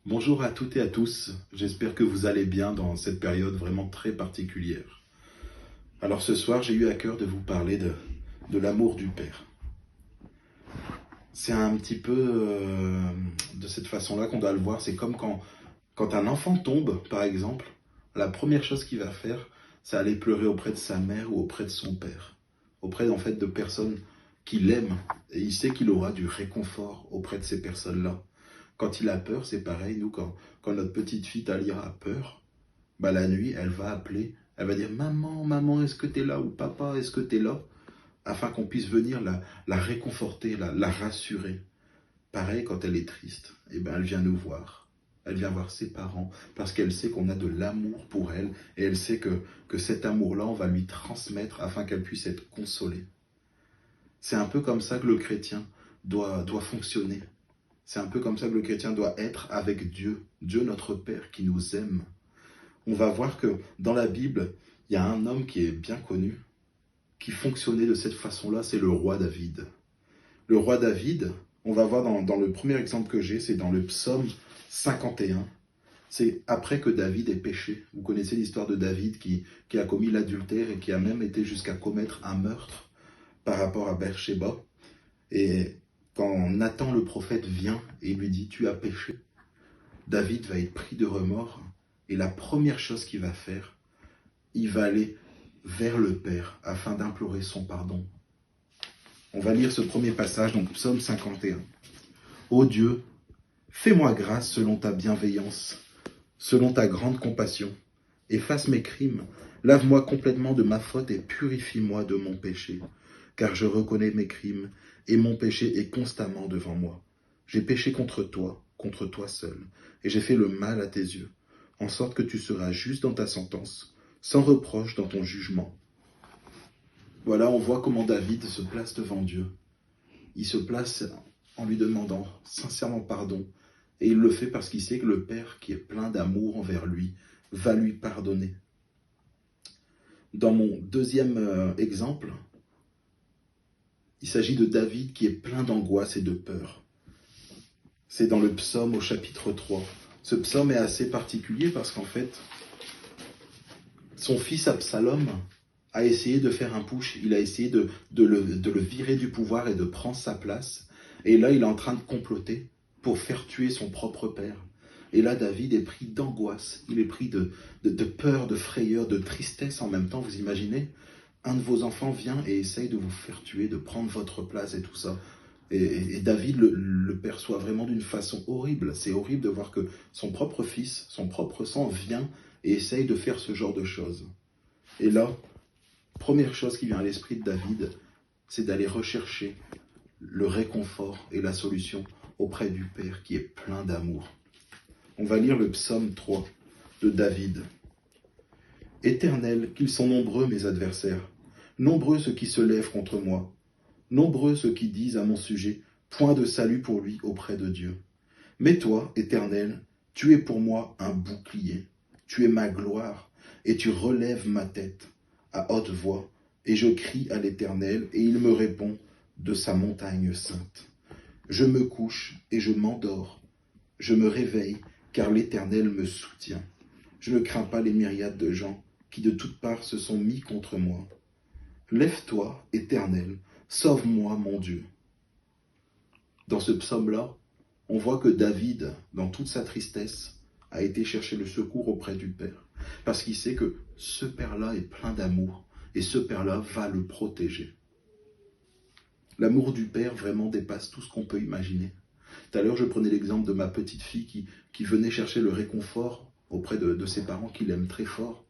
Bonjour à toutes et à tous, j'espère que vous allez bien dans cette période vraiment très particulière. Alors ce soir, j'ai eu à cœur de vous parler de l'amour du Père. C'est un petit peu de cette façon-là qu'on doit le voir. C'est comme quand un enfant tombe, par exemple, la première chose qu'il va faire, c'est aller pleurer auprès de sa mère ou auprès de son père. Auprès en fait de personnes qui l'aiment. Et il sait qu'il aura du réconfort auprès de ces personnes-là. Quand il a peur, c'est pareil. Nous, quand notre petite fille Talia a peur, bah, la nuit, elle va appeler. Elle va dire maman, maman, est-ce que tu es là? Ou papa, est-ce que tu es là? Afin qu'on puisse venir la réconforter, la rassurer. Pareil, quand elle est triste, eh ben, elle vient nous voir. Elle vient voir ses parents parce qu'elle sait qu'on a de l'amour pour elle et elle sait que cet amour-là, on va lui transmettre afin qu'elle puisse être consolée. C'est un peu comme ça que le chrétien doit fonctionner. C'est un peu comme ça que le chrétien doit être avec Dieu, Dieu notre Père qui nous aime. On va voir que dans la Bible, il y a un homme qui est bien connu, qui fonctionnait de cette façon-là, c'est le roi David. Le roi David, on va voir dans le premier exemple que j'ai, c'est dans le psaume 51. C'est après que David ait péché. Vous connaissez l'histoire de David qui a commis l'adultère et qui a même été jusqu'à commettre un meurtre par rapport à Bathsheba. Et quand Nathan le prophète vient et lui dit « tu as péché », David va être pris de remords et la première chose qu'il va faire, il va aller vers le Père afin d'implorer son pardon. On va lire ce premier passage, donc Psaume 51. Ô Dieu, fais-moi grâce selon ta bienveillance, selon ta grande compassion. Efface mes crimes, lave-moi complètement de ma faute et purifie-moi de mon péché. Car je reconnais mes crimes et mon péché est constamment devant moi. J'ai péché contre toi seul, et j'ai fait le mal à tes yeux, en sorte que tu seras juste dans ta sentence, sans reproche dans ton jugement. Voilà, on voit comment David se place devant Dieu. Il se place en lui demandant sincèrement pardon, et il le fait parce qu'il sait que le Père, qui est plein d'amour envers lui, va lui pardonner. Dans mon deuxième exemple, il s'agit de David qui est plein d'angoisse et de peur. C'est dans le psaume au chapitre 3. Ce psaume est assez particulier parce qu'en fait, son fils Absalom a essayé de faire un putsch, il a essayé de le virer du pouvoir et de prendre sa place. Et là, il est en train de comploter pour faire tuer son propre père. Et là, David est pris d'angoisse, il est pris de peur, de frayeur, de tristesse en même temps, vous imaginez? Un de vos enfants vient et essaye de vous faire tuer, de prendre votre place et tout ça. Et David le perçoit vraiment d'une façon horrible. C'est horrible de voir que son propre fils, son propre sang vient et essaye de faire ce genre de choses. Et là, première chose qui vient à l'esprit de David, c'est d'aller rechercher le réconfort et la solution auprès du Père qui est plein d'amour. On va lire le psaume 3 de David. Éternel, qu'ils sont nombreux mes adversaires, nombreux ceux qui se lèvent contre moi, nombreux ceux qui disent à mon sujet, point de salut pour lui auprès de Dieu. Mais toi, Éternel, tu es pour moi un bouclier, tu es ma gloire, et tu relèves ma tête à haute voix, et je crie à l'Éternel, et il me répond de sa montagne sainte. Je me couche et je m'endors, je me réveille, car l'Éternel me soutient. Je ne crains pas les myriades de gens qui de toutes parts se sont mis contre moi. Lève-toi, Éternel, sauve-moi, mon Dieu. Dans ce psaume-là, on voit que David, dans toute sa tristesse, a été chercher le secours auprès du Père. Parce qu'il sait que ce Père-là est plein d'amour et ce Père-là va le protéger. L'amour du Père vraiment dépasse tout ce qu'on peut imaginer. Tout à l'heure, je prenais l'exemple de ma petite fille qui venait chercher le réconfort auprès de ses parents qui l'aiment très fort.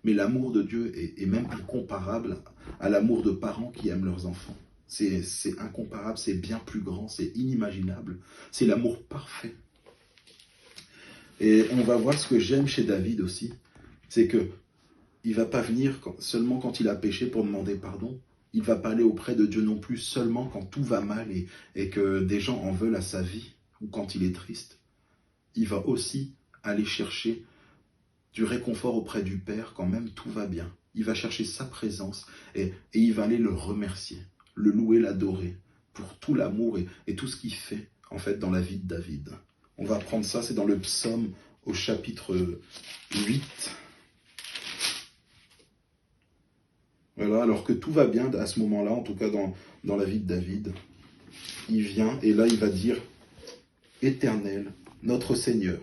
Mais l'amour de Dieu est même incomparable à l'amour de parents qui aiment leurs enfants. C'est incomparable, c'est bien plus grand, c'est inimaginable. C'est l'amour parfait. Et on va voir ce que j'aime chez David aussi, c'est que il ne va pas venir seulement quand il a péché pour demander pardon. Il ne va pas aller auprès de Dieu non plus seulement quand tout va mal et que des gens en veulent à sa vie ou quand il est triste. Il va aussi aller chercher du réconfort auprès du Père quand même tout va bien. Il va chercher sa présence et il va aller le remercier, le louer, l'adorer pour tout l'amour et tout ce qu'il fait en fait dans la vie de David. On va prendre ça, c'est dans le psaume au chapitre 8. Voilà, alors que tout va bien à ce moment-là, en tout cas dans la vie de David. Il vient et là il va dire « Éternel, notre Seigneur,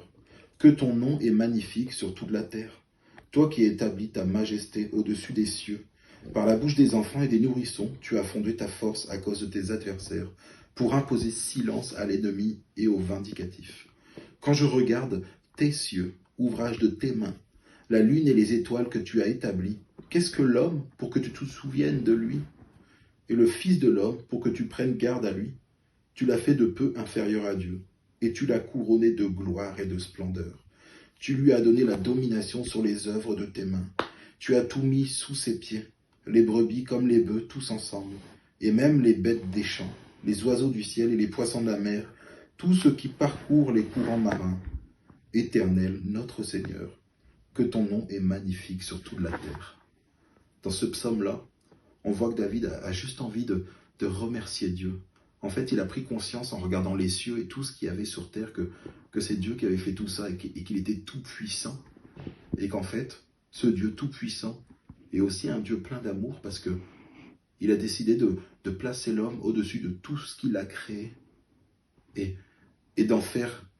que ton nom est magnifique sur toute la terre. Toi qui établis ta majesté au-dessus des cieux, par la bouche des enfants et des nourrissons, tu as fondé ta force à cause de tes adversaires, pour imposer silence à l'ennemi et au vindicatif. Quand je regarde tes cieux, ouvrage de tes mains, la lune et les étoiles que tu as établies, qu'est-ce que l'homme pour que tu te souviennes de lui? Et le Fils de l'homme pour que tu prennes garde à lui? Tu l'as fait de peu inférieur à Dieu, et tu l'as couronné de gloire et de splendeur. Tu lui as donné la domination sur les œuvres de tes mains. Tu as tout mis sous ses pieds, les brebis comme les bœufs, tous ensemble, et même les bêtes des champs, les oiseaux du ciel et les poissons de la mer, tout ce qui parcourt les courants marins. Éternel, notre Seigneur, que ton nom est magnifique sur toute la terre. Dans ce psaume-là, on voit que David a juste envie de remercier Dieu. En fait, il a pris conscience en regardant les cieux et tout ce qu'il y avait sur terre que c'est Dieu qui avait fait tout ça et qu'il était tout puissant. Et qu'en fait, ce Dieu tout puissant est aussi un Dieu plein d'amour parce que il a décidé de placer l'homme au-dessus de tout ce qu'il a créé et d'en faire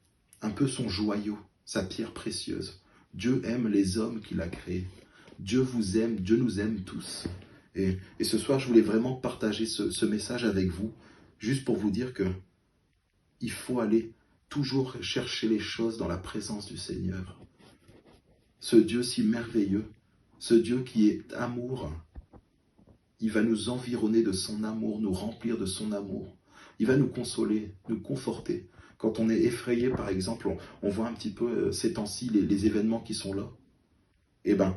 un peu son joyau, sa pierre précieuse. Dieu aime les hommes qu'il a créés. Dieu vous aime, Dieu nous aime tous. Et ce soir, je voulais vraiment partager ce message avec vous, juste pour vous dire que il faut aller toujours chercher les choses dans la présence du Seigneur. Ce Dieu si merveilleux, ce Dieu qui est amour, il va nous environner de son amour, nous remplir de son amour. Il va nous consoler, nous conforter. Quand on est effrayé, par exemple, on voit un petit peu ces temps-ci les événements qui sont là. Eh bien,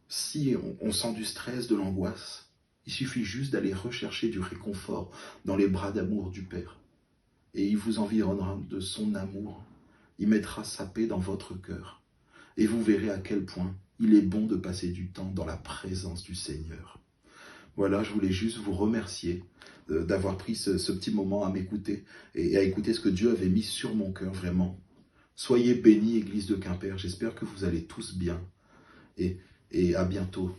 si on sent du stress, de l'angoisse, il suffit juste d'aller rechercher du réconfort dans les bras d'amour du Père. Et il vous environnera de son amour. Il mettra sa paix dans votre cœur. Et vous verrez à quel point il est bon de passer du temps dans la présence du Seigneur. Voilà, je voulais juste vous remercier d'avoir pris ce petit moment à m'écouter et à écouter ce que Dieu avait mis sur mon cœur, vraiment. Soyez bénis, Église de Quimper. J'espère que vous allez tous bien. Et à bientôt.